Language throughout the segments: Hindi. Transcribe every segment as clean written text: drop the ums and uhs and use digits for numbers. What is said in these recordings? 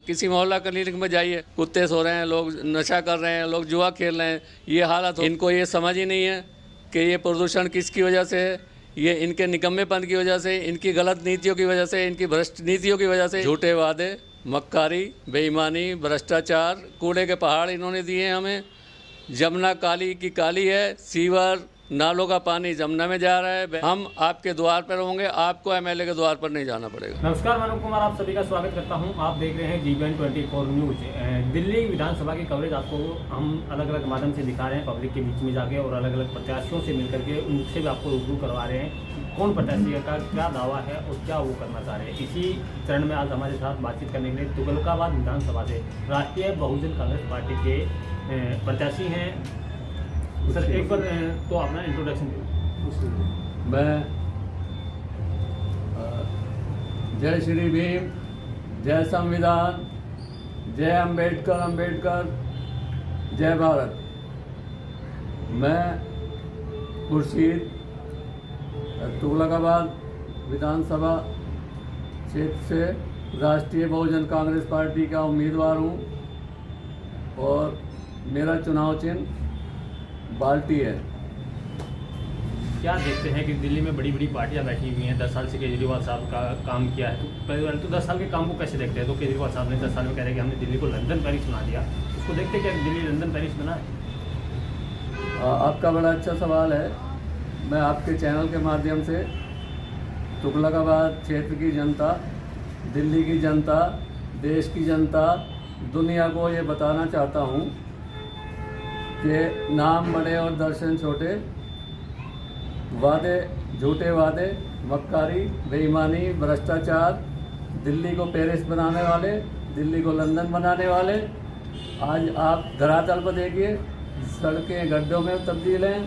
किसी मोहल्ला क्लिनिक में जाइए, कुत्ते सो रहे हैं, लोग नशा कर रहे हैं, लोग जुआ खेल रहे हैं। ये हालत इनको ये समझ ही नहीं है कि ये प्रदूषण किसकी वजह से है। ये इनके निकम्मेपन की वजह से, इनकी गलत नीतियों की वजह से, इनकी भ्रष्ट नीतियों की वजह से, झूठे वादे, मक्कारी, बेईमानी, भ्रष्टाचार, कूड़े के पहाड़ इन्होंने दिए हैं हमें। जमुना काली की काली है, सीवर नालों का पानी जमुना में जा रहा है। हम आपके द्वार पर होंगे, आपको एमएलए के द्वार पर नहीं जाना पड़ेगा। नमस्कार, मैं अनुप कुमार आप सभी का स्वागत करता हूं। आप देख रहे हैं जीवन 24 न्यूज। दिल्ली विधानसभा की कवरेज आपको हम अलग अलग माध्यम से दिखा रहे हैं, पब्लिक के बीच में जाके, और अलग अलग प्रत्याशियों से मिलकर के उनसे भी आपको रूबरू करवा रहे हैं कौन प्रत्याशी का क्या दावा है और क्या वो करना चाह रहे हैं। इसी चरण में आज हमारे साथ बातचीत करने के लिए तुगलकाबाद विधानसभा से राष्ट्रीय बहुजन कांग्रेस पार्टी के प्रत्याशी हैं। सर, एक बार तो अपना इंट्रोडक्शन दीजिए। मैं जय श्री भीम, जय संविधान, जय अम्बेडकर, अम्बेडकर, जय भारत। मैं खुर्शीद तुगलकाबाद विधानसभा क्षेत्र से राष्ट्रीय बहुजन कांग्रेस पार्टी का उम्मीदवार हूँ और मेरा चुनाव चिन्ह बाल्टी है। क्या देखते हैं कि दिल्ली में बड़ी बड़ी पार्टियां बैठी हुई हैं, 10 साल से केजरीवाल साहब का काम किया है, तो पहले तो 10 साल के काम को कैसे देखते हैं? तो केजरीवाल साहब ने 10 साल में कह रहे हैं कि हमने दिल्ली को लंदन पेरिस बना दिया, उसको देखते हैं क्या दिल्ली लंदन पेरिस बना है? आपका बड़ा अच्छा सवाल है। मैं आपके चैनल के माध्यम से तुगलकाबाद क्षेत्र की जनता, दिल्ली की जनता, देश की जनता, दुनिया को ये बताना चाहता हूँ कि नाम बड़े और दर्शन छोटे, वादे, झूठे वादे, मक्कारी, बेईमानी, भ्रष्टाचार, दिल्ली को पेरिस बनाने वाले, दिल्ली को लंदन बनाने वाले, आज आप धरातल पर देखिए, सड़कें गड्ढों में तब्दील हैं,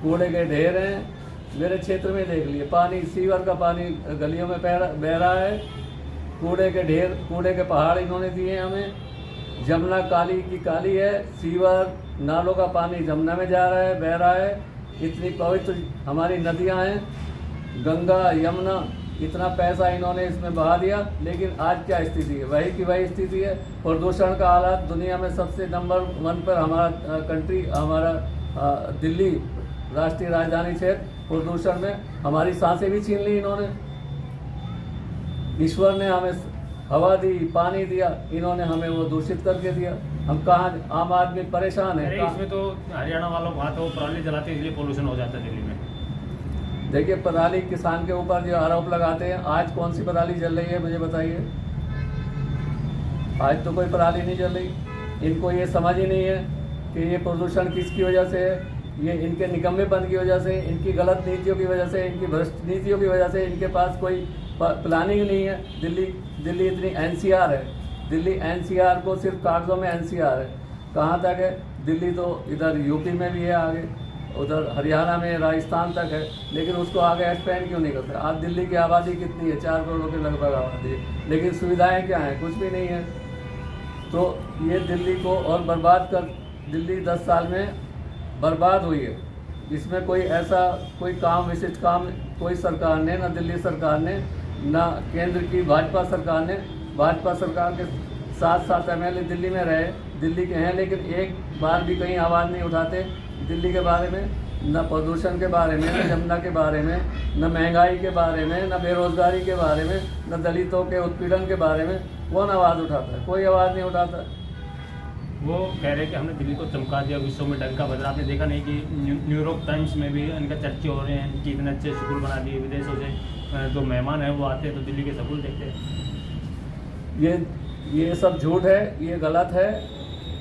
कूड़े के ढेर हैं। मेरे क्षेत्र में देख लिए, पानी, सीवर का पानी गलियों में बह रहा है, कूड़े के ढेर, कूड़े के पहाड़ इन्होंने दिए हैं हमें। जमुना काली की काली है, सीवर नालों का पानी जमुना में जा रहा है, बह रहा है। इतनी पवित्र हमारी नदियां हैं, गंगा, यमुना, इतना पैसा इन्होंने इसमें बहा दिया, लेकिन आज क्या स्थिति है? वही की वही स्थिति है। प्रदूषण का हालात दुनिया में सबसे नंबर 1 पर हमारा कंट्री, हमारा दिल्ली राष्ट्रीय राजधानी क्षेत्र प्रदूषण में हमारी सांसें भी छीन ली इन्होंने। ईश्वर ने हमें हवा दी, पानी दिया, इन्होंने हमें वो दूषित करके दिया। हम कहाँ, आम आदमी परेशान है। इसमें तो हरियाणा वालों को तो पराली जलाते इसलिए पोल्यूशन हो जाता है दिल्ली में। देखिए, पराली किसान के ऊपर जो आरोप लगाते हैं, आज कौन सी पराली जल रही है मुझे बताइए? आज तो कोई पराली नहीं जल रही। इनको ये समझ ही नहीं है कि ये प्रदूषण किसकी वजह से है। ये इनके निकम्मेपन की वजह से, इनकी गलत नीतियों की वजह से, इनकी भ्रष्ट नीतियों की वजह से, इनके पास कोई प्लानिंग नहीं है। दिल्ली इतनी एनसीआर है, दिल्ली एनसीआर को सिर्फ कागजों में एनसीआर है। कहाँ तक है? दिल्ली तो इधर यूपी में भी है आगे, उधर हरियाणा में, राजस्थान तक है, लेकिन उसको आगे एक्सपेंड क्यों नहीं करते? आज दिल्ली की आबादी कितनी है? 4 करोड़ के लगभग आबादी है, लेकिन सुविधाएं क्या हैं? कुछ भी नहीं है। तो ये दिल्ली को और बर्बाद कर, दिल्ली 10 साल में बर्बाद हुई है। इसमें कोई ऐसा कोई काम, विशिष्ट काम कोई सरकार ने, ना दिल्ली सरकार ने, ना केंद्र की भाजपा सरकार ने। भाजपा सरकार के 7 एमएलए दिल्ली में रहे, दिल्ली के हैं, लेकिन एक बार भी कहीं आवाज़ नहीं उठाते दिल्ली के बारे में, न प्रदूषण के बारे में, न जमुना के बारे में, न महंगाई के बारे में, न बेरोजगारी के बारे में, न दलितों के उत्पीड़न के बारे में। कौन आवाज़ उठाता है? कोई आवाज़ नहीं उठाता। वो कह रहे हैं कि हमने दिल्ली को चमका दिया, विश्व में डंका बजा। आपने देखा नहीं कि न्यूयॉर्क टाइम्स में भी इनका चर्चे हो रहे हैं कि इतने अच्छे स्कूल बना दिए, विदेशों से जो मेहमान हैं वो आते हैं तो दिल्ली के स्कूल देखते हैं। ये सब झूठ है, ये गलत है,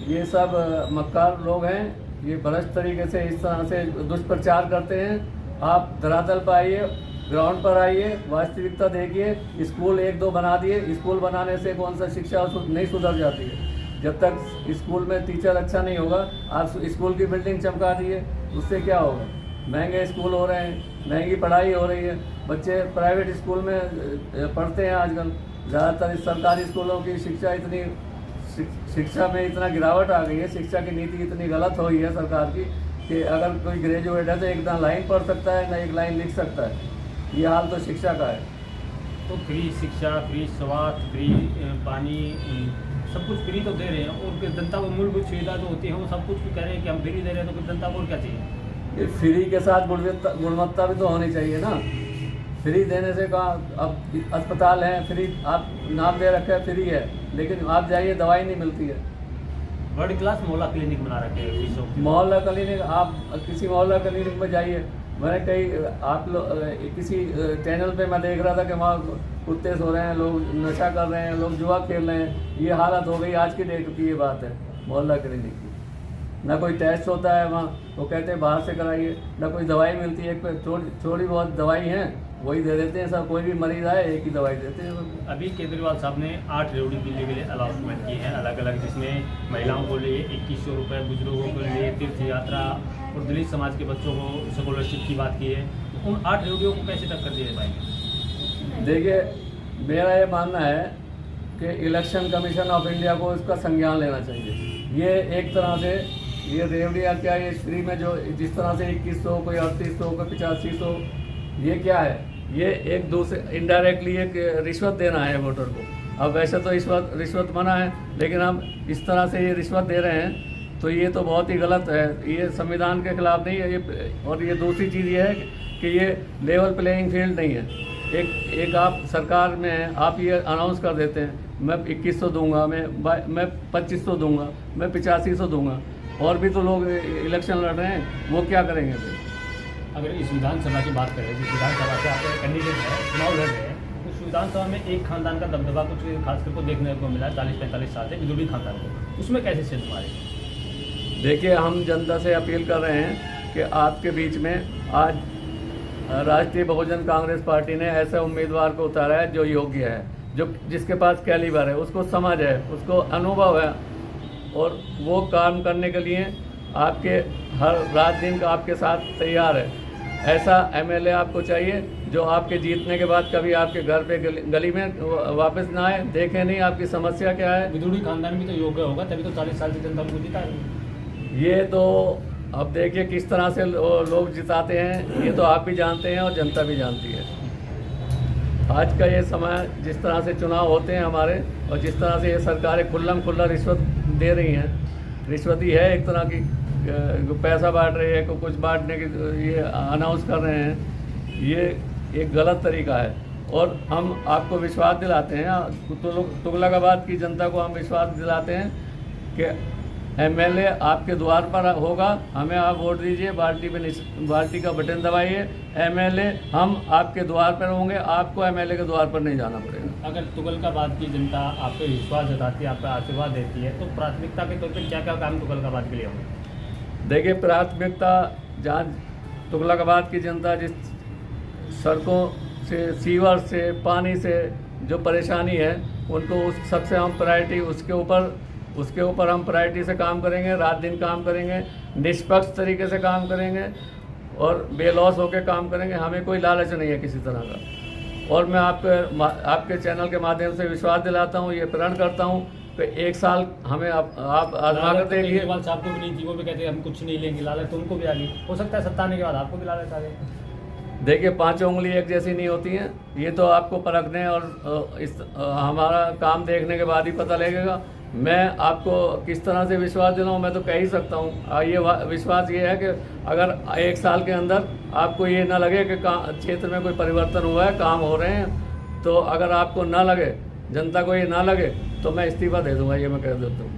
ये सब मक्कार लोग हैं, ये भ्रष्ट तरीके से इस तरह से दुष्प्रचार करते हैं। आप धरातल पर आइए, ग्राउंड पर आइए, वास्तविकता देखिए। स्कूल 1-2 बना दिए, स्कूल बनाने से कौन सा शिक्षा नहीं सुधर जाती है? जब तक स्कूल में टीचर अच्छा नहीं होगा, आप स्कूल की बिल्डिंग चमका दिए, उससे क्या होगा? महंगे स्कूल हो रहे हैं, महंगी पढ़ाई हो रही है, बच्चे प्राइवेट स्कूल में पढ़ते हैं आजकल। ज़्यादातर सरकारी स्कूलों की शिक्षा में इतना गिरावट आ गई है, शिक्षा की नीति इतनी गलत हो गई है सरकार की कि अगर कोई ग्रेजुएट है तो एक ना लाइन पढ़ सकता है, ना एक लाइन लिख सकता है। ये हाल तो शिक्षा का है। तो फ्री शिक्षा, फ्री स्वास्थ्य, फ्री पानी, सब कुछ फ्री तो दे रहे हैं, और जनता को मूलभूत सुविधा जो होती है वो सब कुछ कह रहे हैं कि हम फ्री दे रहे हैं, तो फिर जनता को और क्या चाहिए? ये फ्री के साथ गुणवत्ता भी तो होनी चाहिए ना। फ्री देने से कहा, अब अस्पताल हैं फ्री, आप नाम दे रखे है फ्री है, लेकिन आप जाइए दवाई नहीं मिलती है। वर्ल्ड क्लास मोहल्ला क्लिनिक बना रखे हैं विश्व के। मोहल्ला क्लिनिक, आप किसी मोहल्ला क्लिनिक में जाइए, मैंने कई आप लोग किसी चैनल पे मैं देख रहा था कि वहाँ कुत्ते सो रहे हैं, लोग नशा कर रहे हैं, लोग जुआ खेल रहे हैं। ये हालत हो गई आज की डेट की, ये बात है मोहल्ला क्लिनिक की। ना कोई टेस्ट होता है वहाँ, वो कहते हैं बाहर से कराइए, ना कोई दवाई मिलती है। थोड़ी बहुत दवाई है वही दे देते हैं सब, कोई भी मरीज आए एक ही दवाई देते हैं। अभी केजरीवाल साहब ने 8 रेवड़ी दिल्ली के लिए अलाउंसमेंट की है अलग अलग, जिसमें महिलाओं को लिए 2100 रुपये, बुजुर्गों के लिए तीर्थ यात्रा और दलित समाज के बच्चों को स्कॉलरशिप की बात की है। उन 8 रेवड़ियों को कैसे टक्कर दिए पाएंगे? देखिए, मेरा ये मानना है कि इलेक्शन कमीशन ऑफ इंडिया को इसका संज्ञान लेना चाहिए। ये एक तरह से ये रेवड़ियाँ क्या, ये फ्री में जो जिस तरह से 2100, कोई 3800, कोई 8500, ये क्या है? ये एक दूसरे इनडायरेक्टली एक रिश्वत देना है वोटर को। अब वैसे तो रिश्वत मना है, लेकिन हम इस तरह से ये रिश्वत दे रहे हैं, तो ये तो बहुत ही गलत है। ये संविधान के खिलाफ नहीं है ये। और ये दूसरी चीज़ ये है कि ये लेवल प्लेइंग फील्ड नहीं है। एक आप सरकार में हैं, आप ये अनाउंस कर देते हैं मैं 2100 दूंगा, मैं 2500 दूंगा, मैं 8500 दूंगा, और भी तो लोग इलेक्शन लड़ रहे हैं, वो क्या करेंगे फिर? अगर इस विधानसभा की बात करें, जिस विधानसभा से आप कैंडिडेट हैं, चुनाव लड़ रहे हैं, उस विधानसभा में एक खानदान का दबदबा कुछ खासकर को देखने को मिला 40-45 साल से, बिजुली खानदान को, उसमें कैसे सेंस मारे? देखिए, हम जनता से अपील कर रहे हैं कि आपके बीच में आज राष्ट्रीय बहुजन कांग्रेस पार्टी ने ऐसे उम्मीदवार को उतारा है जो योग्य है, जो जिसके पास कैलिबर है, उसको समझ है, उसको अनुभव है, और वो काम करने के लिए आपके हर रात दिन का आपके साथ तैयार है। ऐसा एमएलए आपको चाहिए जो आपके जीतने के बाद कभी आपके घर पे गली में वापस ना आए, देखे नहीं आपकी समस्या क्या है। बिजुली खानदान भी तो योग्य होगा, तभी तो 40 साल से जनता उनको जीता है। ये तो अब देखिए किस तरह से लोग जिताते हैं, ये तो आप भी जानते हैं और जनता भी जानती है। आज का ये समय, जिस तरह से चुनाव होते हैं हमारे, और जिस तरह से ये सरकारें खुल्लम-खुल्ला रिश्वत दे रही हैं, रिश्वत ही है एक तरह की, पैसा बांट रही है, कुछ बांटने की ये अनाउंस कर रहे हैं, ये एक गलत तरीका है। और हम आपको विश्वास दिलाते हैं, तुगलकाबाद की जनता को हम विश्वास दिलाते हैं कि एमएलए आपके द्वार पर होगा, हमें आप वोट दीजिए, बाल्टी का बटन दबाइए, एमएलए हम आपके द्वार पर होंगे, आपको एमएलए के द्वार पर नहीं जाना पड़ेगा। अगर तुगलकाबाद की जनता आप पे विश्वास जताती है, आप पे आशीर्वाद देती है, तो प्राथमिकता के तौर पर क्या क्या काम तुगलकाबाद के लिए होंगे? देखिए, प्राथमिकता जहाँ तुगलकाबाद की जनता जिस सड़कों से, सीवर से, पानी से जो परेशानी है, उनको उस सबसे हम प्रायोरिटी उसके ऊपर हम प्रायोरिटी से काम करेंगे, रात दिन काम करेंगे, निष्पक्ष तरीके से काम करेंगे और बेलॉस होकर काम करेंगे। हमें कोई लालच नहीं है किसी तरह का। और मैं आपके चैनल के माध्यम से विश्वास दिलाता हूँ, ये प्रण करता हूँ कि 1 साल हमें आप आजमा कर देखिए। केजरीवाल साहब को भी नहीं थी, वो भी कहते हैं हम कुछ नहीं लेंगे, लालच तो उनको भी आ गई। हो सकता है सत्ता आने के बाद आपको भी लालच आ गई। देखिए, 5 उंगली एक जैसी नहीं होती हैं, ये तो आपको परखने और हमारा काम देखने के बाद ही पता लगेगा। मैं आपको किस तरह से विश्वास दिलाऊं, मैं तो कह ही सकता हूं। ये विश्वास ये है कि अगर 1 साल के अंदर आपको ये ना लगे कि क्षेत्र में कोई परिवर्तन हुआ है, काम हो रहे हैं, तो अगर आपको ना लगे, जनता को ये ना लगे, तो मैं इस्तीफा दे दूंगा, ये मैं कह देता हूँ।